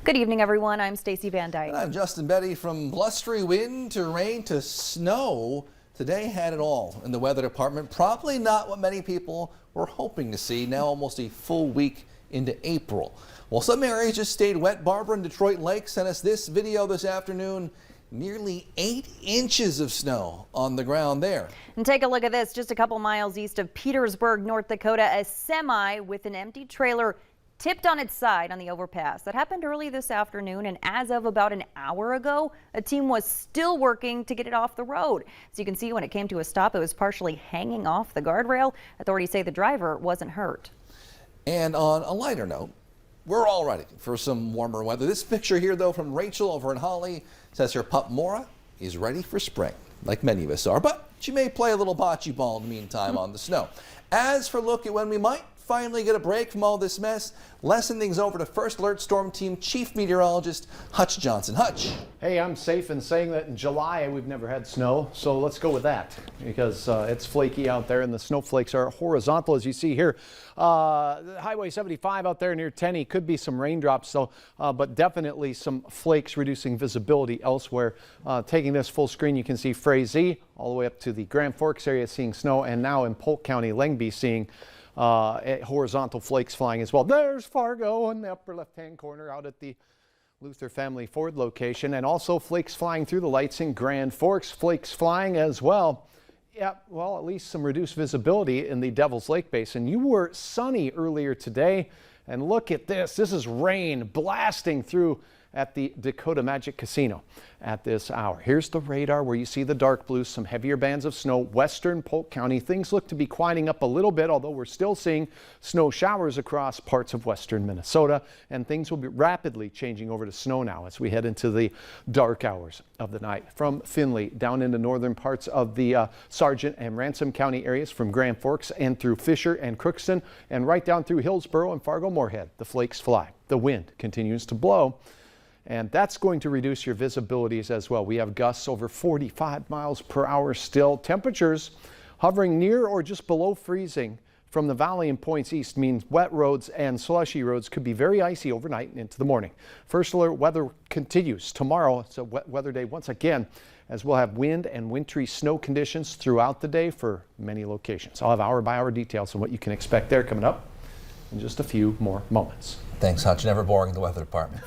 Good evening, everyone. I'm Stacey Van Dyke. And I'm Justin Betty. From blustery wind to rain to snow, today had it all in the weather department. Probably not what many people were hoping to see, now almost a full week into April. Well, some areas just stayed wet. Barbara in Detroit Lake sent us this video this afternoon. Nearly 8 inches of snow on the ground there. And take a look at this. Just a couple miles east of Petersburg, North Dakota, a semi with an empty trailer tipped on its side on the overpass. That happened early this afternoon, and as of about an hour ago, a team was still working to get it off the road. So you can see when it came to a stop, it was partially hanging off the guardrail. Authorities say the driver wasn't hurt. And on a lighter note, we're all ready for some warmer weather. This picture here, though, from Rachel over in Holly, says her pup Mora is ready for spring, like many of us are, but she may play a little bocce ball in the meantime on the snow. As for a look at when we might finally get a break from all this mess, let's send things over to First Alert Storm Team Chief Meteorologist Hutch Johnson. Hutch. Hey, I'm safe in saying that in July we've never had snow, so let's go with that because it's flaky out there and the snowflakes are horizontal as you see here. Highway 75 out there near Tenney could be some raindrops, so, but definitely some flakes reducing visibility elsewhere. Taking this full screen, you can see Frazee all the way up to the Grand Forks area seeing snow, and now in Polk County, Lengby seeing horizontal flakes flying as well. There's Fargo in the upper left-hand corner out at the Luther Family Ford location, and also flakes flying through the lights in Grand Forks, flakes flying as well. Yeah, well, at least some reduced visibility in the Devil's Lake Basin. You were sunny earlier today, and look at this. This is rain blasting through at the Dakota Magic Casino at this hour. Here's the radar where you see the dark blue, some heavier bands of snow, western Polk County. Things look to be quieting up a little bit, although we're still seeing snow showers across parts of western Minnesota, and things will be rapidly changing over to snow now as we head into the dark hours of the night. From Findlay down into northern parts of the Sargent and Ransom County areas, from Grand Forks and through Fisher and Crookston, and right down through Hillsboro and Fargo-Moorhead, the flakes fly. The wind continues to blow, and that's going to reduce your visibilities as well. We have gusts over 45 miles per hour still. Temperatures hovering near or just below freezing from the valley and points east means wet roads and slushy roads could be very icy overnight and into the morning. First alert weather continues tomorrow. It's a wet weather day once again, as we'll have wind and wintry snow conditions throughout the day for many locations. I'll have hour-by-hour details on what you can expect there coming up in just a few more moments. Thanks, Hutch. Never boring in the weather department.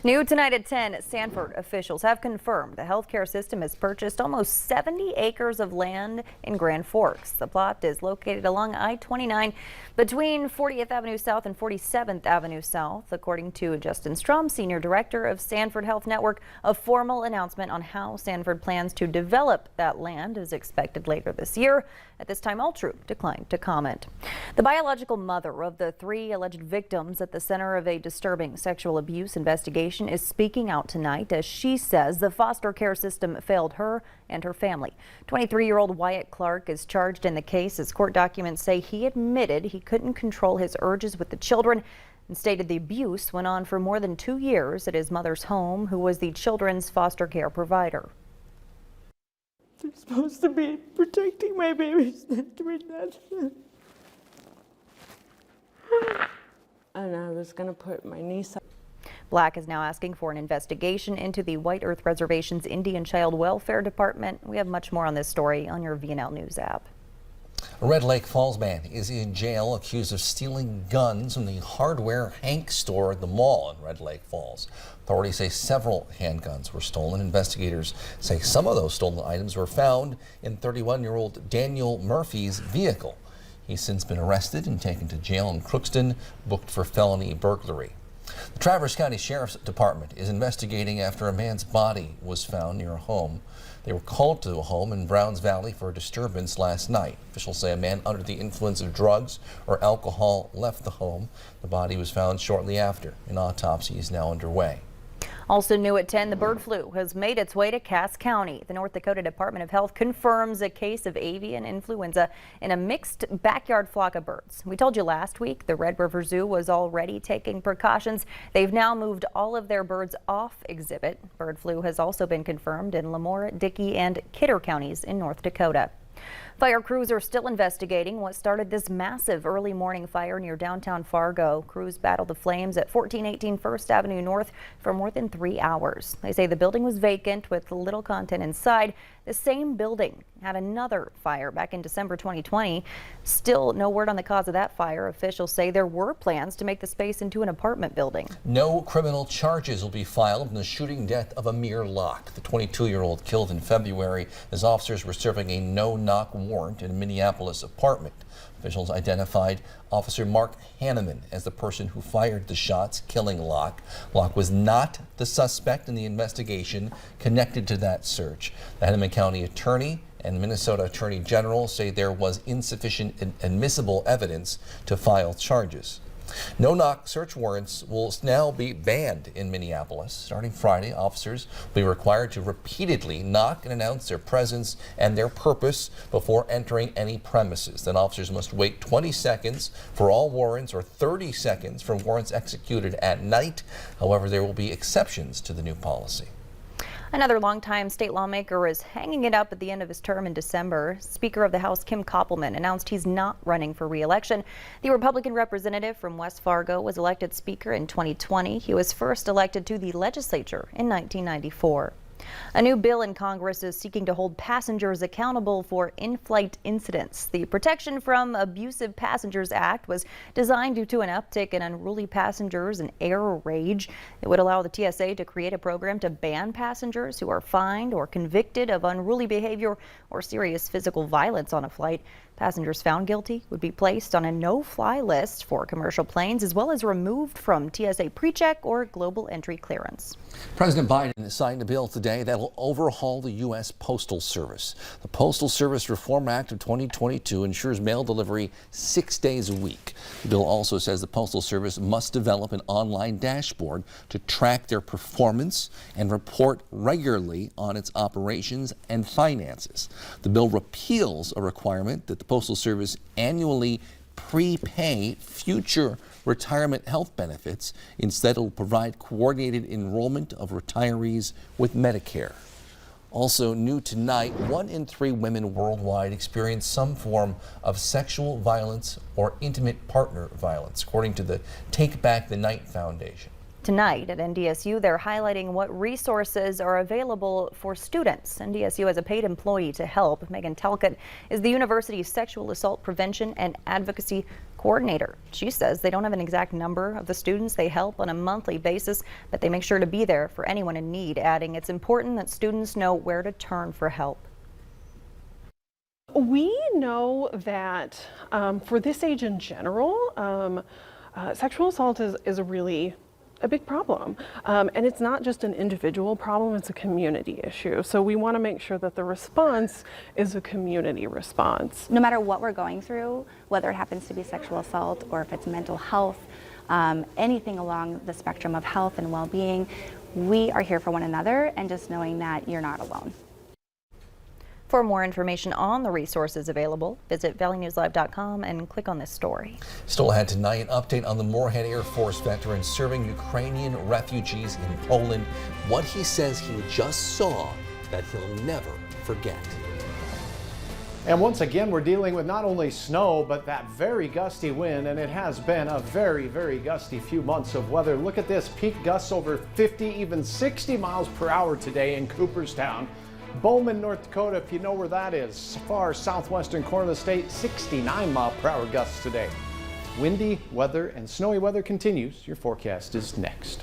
New tonight at 10, Sanford officials have confirmed the healthcare system has purchased almost 70 acres of land in Grand Forks. The plot is located along I-29 between 40th Avenue South and 47th Avenue South. According to Justin Strom, Senior Director of Sanford Health Network, a formal announcement on how Sanford plans to develop that land is expected later this year. At this time, Altru declined to comment. The biological mother of the 3 alleged victims at the center of a disturbing sexual abuse investigation is speaking out tonight as she says the foster care system failed her and her family. 23-year-old Wyatt Clark is charged in the case as court documents say he admitted he couldn't control his urges with the children and stated the abuse went on for more than 2 years at his mother's home, who was the children's foster care provider. They're supposed to be protecting my babies, not doing that. And I was going to put my niece up. Black is now asking for an investigation into the White Earth Reservation's Indian Child Welfare Department. We have much more on this story on your VNL News app. A Red Lake Falls man is in jail accused of stealing guns from the Hardware Hank store at the mall in Red Lake Falls. Authorities say several handguns were stolen. Investigators say some of those stolen items were found in 31-year-old Daniel Murphy's vehicle. He's since been arrested and taken to jail in Crookston, booked for felony burglary. The Traverse County Sheriff's Department is investigating after a man's body was found near a home. They were called to a home in Browns Valley for a disturbance last night. Officials say a man under the influence of drugs or alcohol left the home. The body was found shortly after. An autopsy is now underway. Also new at 10, the bird flu has made its way to Cass County. The North Dakota Department of Health confirms a case of avian influenza in a mixed backyard flock of birds. We told you last week the Red River Zoo was already taking precautions. They've now moved all of their birds off exhibit. Bird flu has also been confirmed in Lemoore, Dickey, and Kidder counties in North Dakota. Fire crews are still investigating what started this massive early morning fire near downtown Fargo. Crews battled the flames at 1418 First Avenue North for more than 3 hours. They say the building was vacant with little content inside. The same building had another fire back in December 2020. Still no word on the cause of that fire. Officials say there were plans to make the space into an apartment building. No criminal charges will be filed in the shooting death of Amir Locke, the 22-year-old killed in February as officers were serving a no-knock warrant in a Minneapolis apartment. Officials identified Officer Mark Hanneman as the person who fired the shots, killing Locke. Locke was not the suspect in the investigation connected to that search. The Hennepin County Attorney and Minnesota Attorney General say there was insufficient admissible evidence to file charges. No-knock search warrants will now be banned in Minneapolis. Starting Friday, officers will be required to repeatedly knock and announce their presence and their purpose before entering any premises. Then officers must wait 20 seconds for all warrants or 30 seconds for warrants executed at night. However, there will be exceptions to the new policy. Another longtime state lawmaker is hanging it up at the end of his term in December. Speaker of the House Kim Koppelman announced he's not running for re-election. The Republican representative from West Fargo was elected Speaker in 2020. He was first elected to the legislature in 1994. A new bill in Congress is seeking to hold passengers accountable for in-flight incidents. The Protection from Abusive Passengers Act was designed due to an uptick in unruly passengers and air rage. It would allow the TSA to create a program to ban passengers who are fined or convicted of unruly behavior or serious physical violence on a flight. Passengers found guilty would be placed on a no-fly list for commercial planes, as well as removed from TSA PreCheck or global entry clearance. President Biden signed a bill today that will overhaul the U.S. Postal Service. The Postal Service Reform Act of 2022 ensures mail delivery 6 days a week. The bill also says the Postal Service must develop an online dashboard to track their performance and report regularly on its operations and finances. The bill repeals a requirement that the Postal Service annually prepay future retirement health benefits. Instead, it will provide coordinated enrollment of retirees with Medicare. Also new tonight, 1 in 3 women worldwide experience some form of sexual violence or intimate partner violence, according to the Take Back the Night Foundation. Tonight at NDSU, they're highlighting what resources are available for students. NDSU has a paid employee to help. Megan Talcott is the university's sexual assault prevention and advocacy coordinator. She says they don't have an exact number of the students they help on a monthly basis, but they make sure to be there for anyone in need, adding it's important that students know where to turn for help. We know that for this age in general, sexual assault is a big problem. And it's not just an individual problem, it's a community issue. So we want to make sure that the response is a community response. No matter what we're going through, whether it happens to be sexual assault or if it's mental health, anything along the spectrum of health and well-being, we are here for one another, and just knowing that you're not alone. For more information on the resources available, visit valleynewslive.com and click on this story. Still ahead tonight, an update on the Moorhead Air Force veteran serving Ukrainian refugees in Poland. What he says he just saw that he'll never forget. And once again, we're dealing with not only snow, but that very gusty wind, and it has been a very, very gusty few months of weather. Look at this, peak gusts over 50, even 60 miles per hour today in Cooperstown. Bowman, North Dakota, if you know where that is, far southwestern corner of the state, 69-mile-per-hour gusts today. Windy weather and snowy weather continues. Your forecast is next.